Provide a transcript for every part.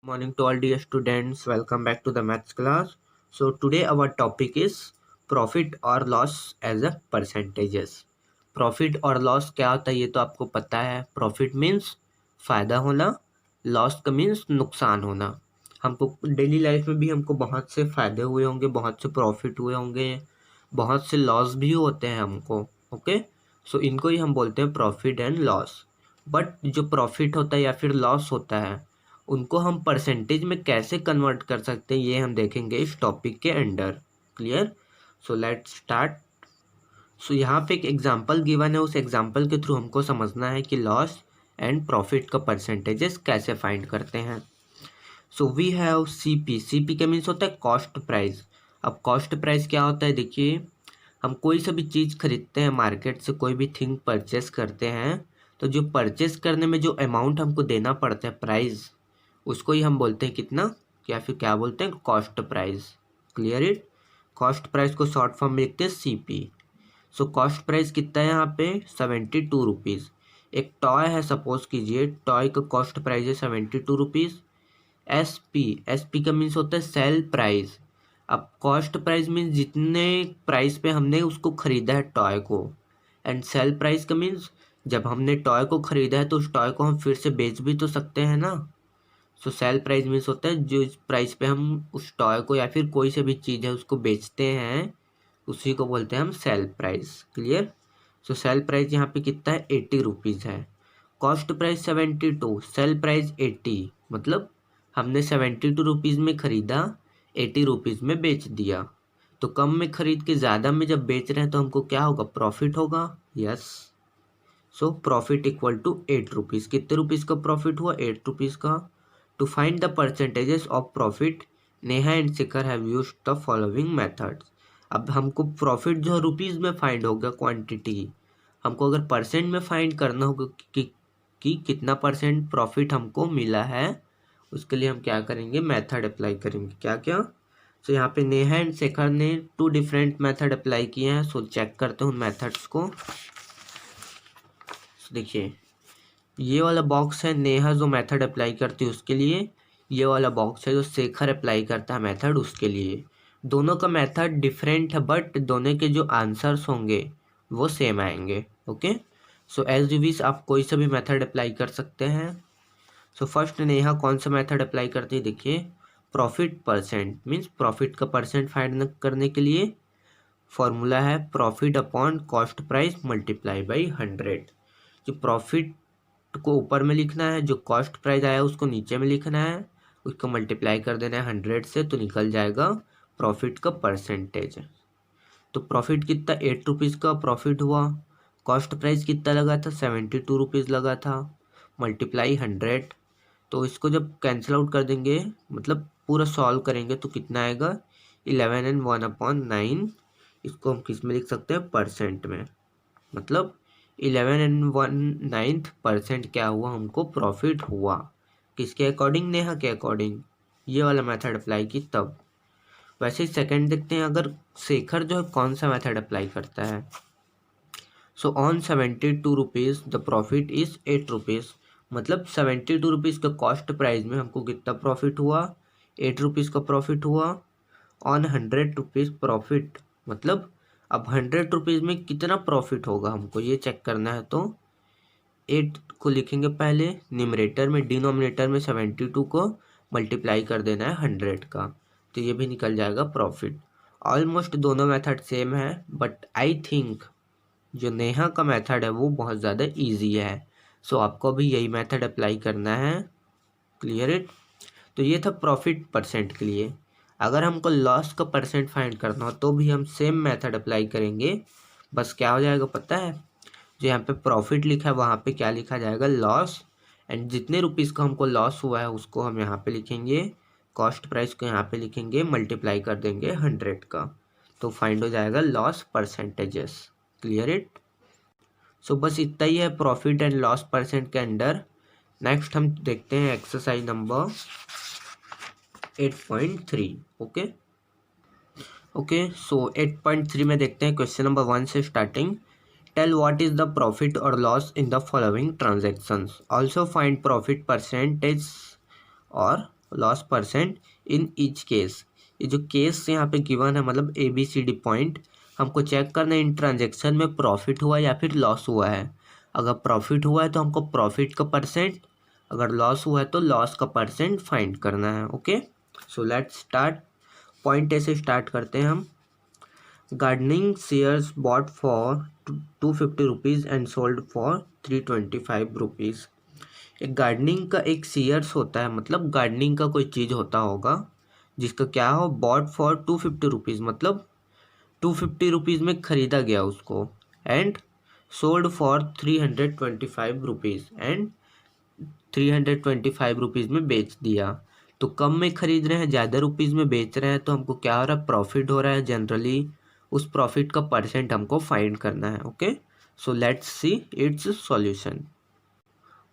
Morning to all dear students. Welcome back to the maths class. So today our topic is profit or loss as a percentages. Profit और loss क्या होता है ये तो आपको पता है. प्रॉफिट मीन्स फ़ायदा होना, लॉस का मीन्स नुकसान होना. हमको डेली लाइफ में भी हमको बहुत से फ़ायदे हुए होंगे, बहुत से प्रॉफिट हुए होंगे, बहुत से लॉस भी होते हैं हमको. ओके, सो इनको ही हम बोलते हैं प्रॉफिट एंड लॉस. बट जो प्रॉफिट होता है या फिर लॉस होता है उनको हम परसेंटेज में कैसे कन्वर्ट कर सकते हैं ये हम देखेंगे इस टॉपिक के under. Clear? So let's start. So यहाँ पे एक एग्जांपल गिवन है, उस एग्जांपल के थ्रू हमको समझना है कि लॉस एंड प्रॉफिट का परसेंटेजेस कैसे फाइंड करते हैं. So we have CP. CP का मीन्स होता है कॉस्ट प्राइस. अब कॉस्ट प्राइस क्या होता है, देखिए हम कोई सा भी चीज़ खरीदते हैं मार्केट से, कोई भी थिंग परचेस करते हैं तो जो परचेस करने में जो अमाउंट हमको देना पड़ता है प्राइस, उसको ही हम बोलते हैं कितना, या फिर क्या बोलते हैं, cost price. Clear it? Cost price को शॉर्ट फॉर्म में लिखते हैं सीपी. सो कॉस्ट प्राइस कितना है यहाँ पे, 72 रुपीज़. एक टॉय है, सपोज कीजिए टॉय का कॉस्ट प्राइस है 72 रुपीज़. एसपी. एसपी का मीन्स होता है सेल प्राइस. अब कॉस्ट प्राइस मीन्स जितने प्राइस पे हमने उसको खरीदा है टॉय को, एंड सेल प्राइस का मीन्स जब हमने टॉय को खरीदा है तो उस टॉय को हम फिर से बेच भी तो सकते हैं ना. सो सेल प्राइस मीन्स होता है जो प्राइस पे हम उस टॉय को या फिर कोई से भी चीज़ है उसको बेचते हैं, उसी को बोलते हैं हम सेल प्राइस. क्लियर? सो सेल प्राइस यहाँ पे कितना है, 80 रुपीज़ है. कॉस्ट प्राइस 72, सेल प्राइस 80, मतलब हमने 72 रुपीज़ में ख़रीदा, 80 रुपीज़ में बेच दिया. तो कम में ख़रीद के ज़्यादा में जब बेच रहे हैं तो हमको क्या होगा, प्रॉफिट होगा. Yes. So profit equal to 8 rupees. कितने रुपीज़ का प्रॉफिट हुआ, 8 रुपीज़ का. To find the percentages of profit, Neha and Shikhar have used the following methods. अब हमको प्रॉफिट जो रुपीज़ में फाइंड होगा क्वांटिटी, हमको अगर परसेंट में फाइंड करना होगा कि कितना परसेंट प्रॉफिट हमको मिला है, उसके लिए हम क्या करेंगे, मेथड अप्लाई करेंगे. क्या क्या? सो यहाँ पे नेहा एंड शिखर ने 2 डिफरेंट मेथड अप्लाई किए हैं. सो चेक करते हैं उन मेथड्स को. देखिए ये वाला बॉक्स है नेहा जो मेथड अप्लाई करती है उसके लिए, ये वाला बॉक्स है जो शेखर अप्लाई करता है मेथड उसके लिए. दोनों का मेथड डिफरेंट है बट दोनों के जो आंसर्स होंगे वो सेम आएंगे. Okay, so as you wish आप कोई सा भी मेथड अप्लाई कर सकते हैं. सो फर्स्ट नेहा कौन सा मेथड अप्लाई करती है, देखिए प्रॉफिट परसेंट मीन्स प्रॉफिट का परसेंट फाइंड करने के लिए फॉर्मूला है profit upon cost price multiply by 100. जो प्रॉफिट को ऊपर में लिखना है, जो कॉस्ट प्राइस आया उसको नीचे में लिखना है, उसको मल्टीप्लाई कर देना है 100 से, तो निकल जाएगा प्रॉफिट का परसेंटेज. तो प्रॉफिट कितना, 8 रुपीज़ का प्रॉफिट हुआ. कॉस्ट प्राइस कितना लगा था, 72 रुपीज़ लगा था, मल्टीप्लाई 100. तो इसको जब कैंसिल आउट कर देंगे, मतलब पूरा सॉल्व करेंगे तो कितना आएगा, 11 एंड 1/9. इसको हम किस में लिख सकते हैं, परसेंट में. मतलब 11 एंड 1/9% क्या हुआ, हमको प्रॉफिट हुआ. किसके अकॉर्डिंग, नेहा के अकॉर्डिंग. ये वाला मेथड अप्लाई की तब. वैसे ही सेकंड देखते हैं, अगर शेखर जो है कौन सा मेथड अप्लाई करता है. So on 72 rupees the profit is 8 rupees. मतलब 72 रुपीज़ का कॉस्ट प्राइस में हमको कितना प्रॉफिट हुआ, 8 रुपीज़ का प्रॉफिट हुआ. ऑन 100 रुपीज़ प्रॉफिट, मतलब अब 100 रुपीज़ में कितना प्रॉफिट होगा हमको ये चेक करना है. तो 8 को लिखेंगे पहले न्यूमरेटर में, डिनोमिनेटर में 72 को मल्टीप्लाई कर देना है 100 का, तो ये भी निकल जाएगा प्रॉफिट. ऑलमोस्ट दोनों मेथड सेम है बट आई थिंक जो नेहा का मेथड है वो बहुत ज़्यादा ईजी है. सो आपको भी यही मेथड अप्लाई करना है. Clear it? तो ये था प्रॉफिट परसेंट के लिए. अगर हमको लॉस का परसेंट फाइंड करना हो तो भी हम सेम मेथड अप्लाई करेंगे. बस क्या हो जाएगा पता है, जो यहाँ पे प्रॉफिट लिखा है वहाँ पे क्या लिखा जाएगा, लॉस. एंड जितने रुपीज़ का हमको लॉस हुआ है उसको हम यहाँ पे लिखेंगे, कॉस्ट प्राइस को यहाँ पे लिखेंगे, मल्टीप्लाई कर देंगे 100 का, तो फाइंड हो जाएगा loss percentages. Clear it? So बस इतना ही है प्रॉफिट एंड लॉस परसेंट के अंडर. नेक्स्ट हम देखते हैं एक्सरसाइज नंबर 8.3. ओके, सो 8.3 में देखते हैं क्वेश्चन नंबर 1 से starting. Tell what is the profit और loss in the following transactions. Also find profit percentage और loss percent in each case. ये जो केस यहाँ पे गिवन है मतलब ABCD पॉइंट, हमको चेक करना है इन ट्रांजेक्शन में प्रॉफिट हुआ या फिर लॉस हुआ है। अगर प्रॉफिट हुआ है तो हमको प्रॉफिट का परसेंट, अगर लॉस हुआ है तो लॉस का परसेंट फाइंड करना है। Okay, so let's start. Point A से स्टार्ट करते हैं हम। Gardening shares bot for 250 rupees and sold for 325 rupees. एक गार्डनिंग का एक शेयर्स होता है, मतलब गार्डनिंग का कोई चीज़ होता होगा जिसका क्या हो, बॉट फॉर 250 रुपीज़, मतलब 250 रुपीज़ में ख़रीदा गया उसको, and sold for 325 rupees, and 325 rupees में बेच दिया। तो कम में ख़रीद रहे हैं, ज़्यादा रुपीज़ में बेच रहे हैं, तो हमको क्या हो रहा है, प्रॉफिट हो रहा है। जनरली उस प्रॉफिट का परसेंट हमको फाइंड करना है। Okay, so let's see it's solution.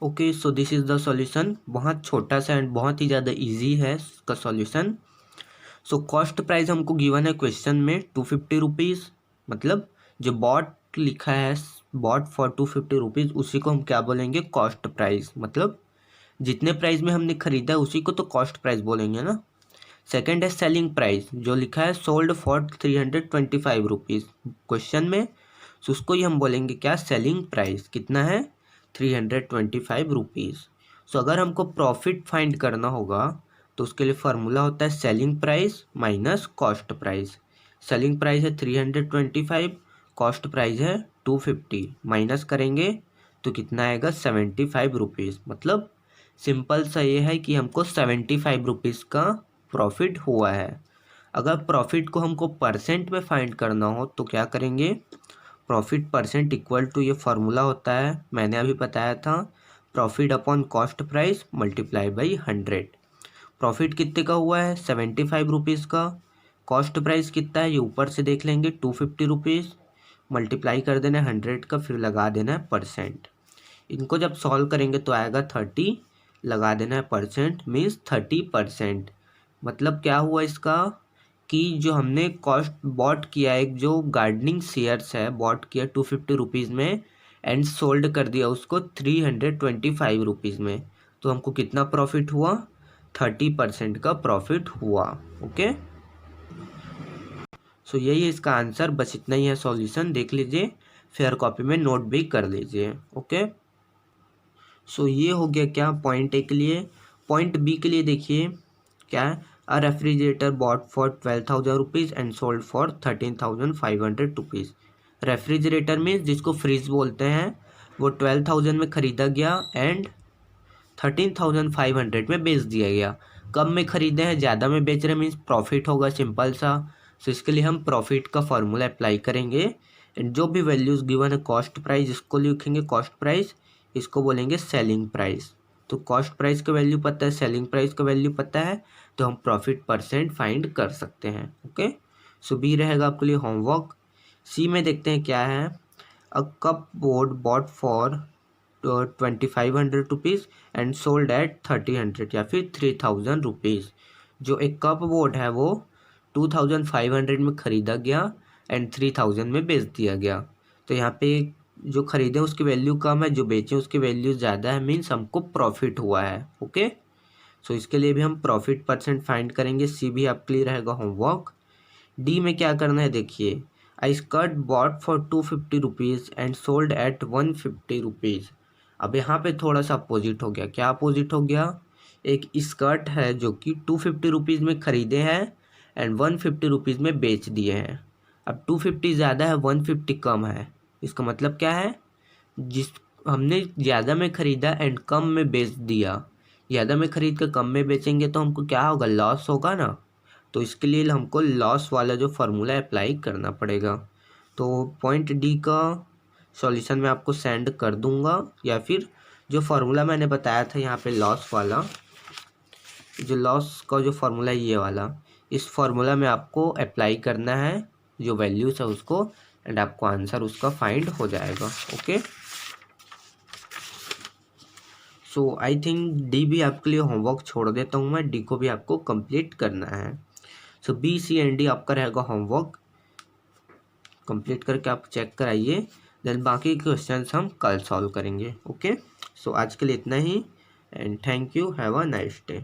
Okay, so this is the solution. बहुत छोटा सा एंड बहुत ही ज़्यादा इजी है इसका सॉल्यूशन। सो कॉस्ट प्राइस हमको गिवन है क्वेश्चन में 250 रुपीज़, मतलब जो बॉट लिखा है बॉट फॉर 250 रुपीज़, उसी को हम क्या बोलेंगे, कॉस्ट प्राइस। मतलब जितने प्राइस में हमने खरीदा है उसी को तो कॉस्ट प्राइस बोलेंगे ना। सेकेंड है सेलिंग प्राइस, जो लिखा है सोल्ड फॉर 325 रुपीज़ क्वेश्चन में, तो उसको ही हम बोलेंगे क्या, सेलिंग प्राइस। कितना है, 325 रुपीज़। सो अगर हमको प्रॉफिट फाइंड करना होगा तो उसके लिए फार्मूला होता है selling price minus cost price. Selling price है 325, कॉस्ट प्राइस है 250, माइनस करेंगे तो कितना आएगा, 75 रुपीज़। मतलब सिंपल सा ये है कि हमको 75 रुपीज़ का प्रॉफिट हुआ है। अगर प्रॉफिट को हमको परसेंट में फाइंड करना हो तो क्या करेंगे, प्रॉफिट परसेंट इक्वल टू, ये फार्मूला होता है मैंने अभी बताया था, profit upon cost price multiply by 100। Profit कितने का हुआ है, 75 रुपीज़ का। कॉस्ट प्राइस कितना है ये ऊपर से देख लेंगे, 250 रुपीज़, मल्टीप्लाई कर देना है 100 का, फिर लगा देना है परसेंट। इनको जब सॉल्व करेंगे तो आएगा 30, लगा देना है परसेंट, मीन्स 30%। मतलब क्या हुआ इसका कि जो हमने कॉस्ट बॉट किया, एक जो गार्डनिंग शेयर्स है बॉट किया 250 रुपीज़ में, एंड सोल्ड कर दिया उसको 325 रुपीज़ में, तो हमको कितना प्रॉफिट हुआ, 30% का प्रॉफिट हुआ। ओके, सो यही है इसका आंसर, बस इतना ही है सॉल्यूशन। देख लीजिए, फेयर कॉपी में नोट भी कर लीजिए। ओके, सो ये हो गया क्या पॉइंट ए के लिए। पॉइंट बी के लिए देखिए क्या है, a refrigerator bought for 12,000 rupees and sold for 13,500 rupees. Refrigerator में जिसको फ्रिज बोलते हैं, वो 12,000 में ख़रीदा गया एंड 13,500 में बेच दिया गया। कम में ख़रीदे हैं, ज़्यादा में बेच रहे हैं, मीन्स प्रॉफिट होगा, सिंपल सा। सो इसके लिए हम प्रॉफिट का फॉर्मूला अप्लाई करेंगे, एंड जो भी वैल्यूज़ गिवन है, कॉस्ट प्राइस इसको लिखेंगे कॉस्ट प्राइस, इसको बोलेंगे सेलिंग प्राइस। तो कॉस्ट प्राइस का वैल्यू पता है, सेलिंग प्राइस का वैल्यू पता है, तो हम प्रॉफिट परसेंट फाइंड कर सकते हैं। ओके, सो बी रहेगा आपके लिए होमवर्क। सी में देखते हैं क्या है, a cupboard bought for 2500 rupees and sold at 3000 या फिर 3000 रुपीज़। जो एक कप बोर्ड है वो 2500 में ख़रीदा गया एंड 3000 में बेच दिया गया। तो यहाँ पे जो ख़रीदे उसकी वैल्यू कम है, जो बेचे उसकी वैल्यू ज़्यादा है, मीन्स हमको प्रॉफिट हुआ है। ओके, सो इसके लिए भी हम प्रॉफिट परसेंट फाइंड करेंगे। सी भी आपके लिए रहेगा होमवर्क। डी में क्या करना है देखिए, I skirt bought for 250 rupees and sold at 150 rupees. अब यहाँ पे थोड़ा सा अपोजिट हो गया। क्या अपोजिट हो गया, एक स्कर्ट है जो कि 250 रुपीज़ में ख़रीदे हैं एंड 150 रुपीज़ में बेच दिए हैं। अब 250 ज़्यादा है, 150 कम है। इसका मतलब क्या है, जिस हमने ज़्यादा में ख़रीदा एंड कम में बेच दिया, ज़्यादा में ख़रीद कर कम में बेचेंगे तो हमको क्या होगा, लॉस होगा ना। तो इसके लिए हमको लॉस वाला जो फार्मूला अप्लाई करना पड़ेगा। तो पॉइंट डी का सॉल्यूशन मैं आपको सेंड कर दूंगा, या फिर जो फार्मूला मैंने बताया था यहाँ पे लॉस वाला, जो लॉस का जो फार्मूला है ये वाला, इस फार्मूला में आपको अप्लाई करना है जो वैल्यूज़ है उसको, एंड आपको आंसर उसका फाइंड हो जाएगा। Okay, so I think D भी आपके लिए होमवर्क छोड़ देता हूँ मैं, डी को भी आपको कंप्लीट करना है। सो बी सी एंड डी आपका रहेगा होमवर्क, कंप्लीट करके आप चेक कराइए, देन बाकी क्वेश्चंस हम कल सॉल्व करेंगे। ओके, सो आज के लिए इतना ही, and thank you, have a nice day.